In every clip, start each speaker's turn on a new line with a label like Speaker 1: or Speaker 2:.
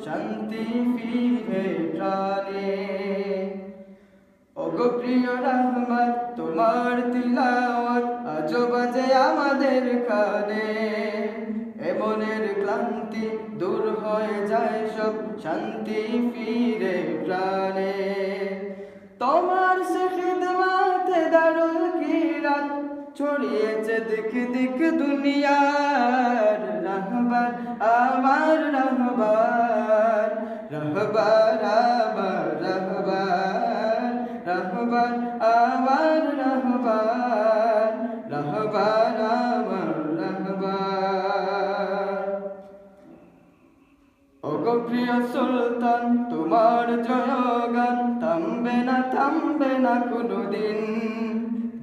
Speaker 1: শান্তি ফিরে প্রাণে। ওগো প্রিয় রহমত তোমার তিলাওয়াত আজো বাজে আমাদের কানে। মনের ক্লান্তি দূর হয়ে যায় সব, শান্তি ফিরে প্রাণে। তোমার সে খিদমতে দারুল কিরাত ছড়িয়েছে দিক দিক দুনিয়ার। রাহবার আমার রাহবার, রাহবার আমার রাহবার, রাহবার আমার রাহবার, রাহবার আমার রাহবার। ওগো প্রিয় সুলতান তোমার জয়গান থামবে না কোনোদিন।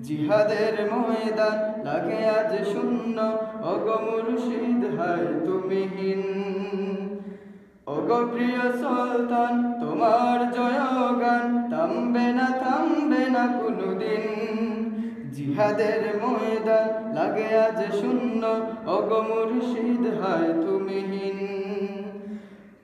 Speaker 1: জিহাদের ময়দান লাগে আজ শূন্য, ওগো মুর্শিদ হায় তুমিহীন। ওগো প্রিয় সুলতান তোমার জয়গান থামবে না কোনোদিন। জিহাদের ময়দান লাগে আজ শূন্য, ওগো মুর্শিদ হায় তুমিহীন।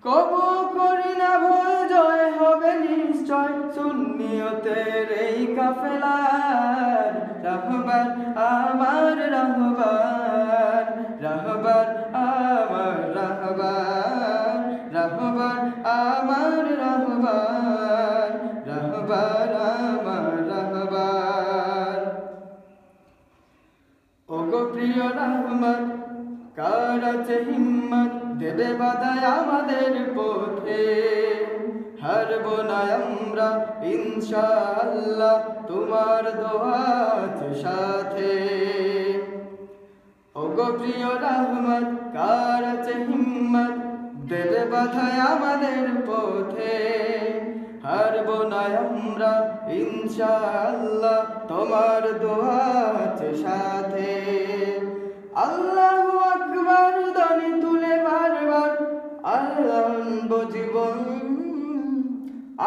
Speaker 1: কবু করি না ভুল, জয় হবে নিশ্চয় সুন্নিয়তের এই কাফেলার। রাহবার আমার রাহবার, রাহবার আমার রাহবার, রাহবার আমার রাহবার, রাহবার আমার রাহবার। ওগো প্রিয় রহমত কার আছে হিম্মত দেবে বাধায় আমাদের পথে। হারব না আমরা ইনশাআল্লাহ তোমার দোয়া আছে সাথে। ওগো প্রিয় রহমত কার আছে হিম্মত দেবে বাধায় আমাদের পথে। হারব না আমরা ইনশাআল্লাহ তোমার দোয়া আছে সাথে। আল্লাহু আকবার ধ্বনি তুলে বারবার আল্লাহ আনবো জীবন।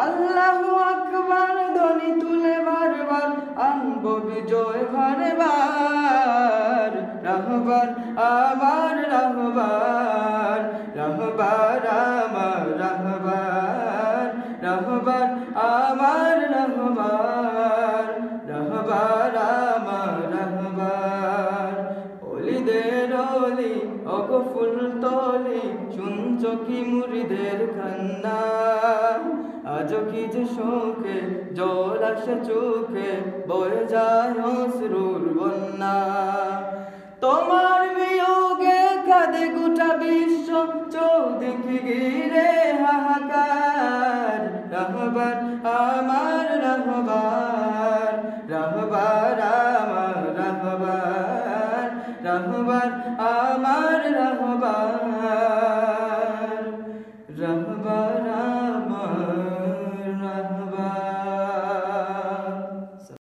Speaker 1: আল্লাহু আকবার ধ্বনি তুলে বারবার আনবো বিজয় বারবার। রাহবার আমার রাহবার, রাহবার আমার রাহবার, রাহবার আমার রাহবার, রাহবার আমার রাহবার। ওলিদের ওলি ওগো ফুল তলি শুনছো কি মুরিদের কান্না। আজও কি যে শোকে জল আসে চোখে বয়ে যায় অশ্রুর বন্যা। তোমার বিয়োগে কাঁদে গোটা বিশ্ব চৌদিকে ঘিরে হাহাকার। রাহবার আমার রাহবার, রাহবার আমার রাহবার, রাহবার আমার রাহবার।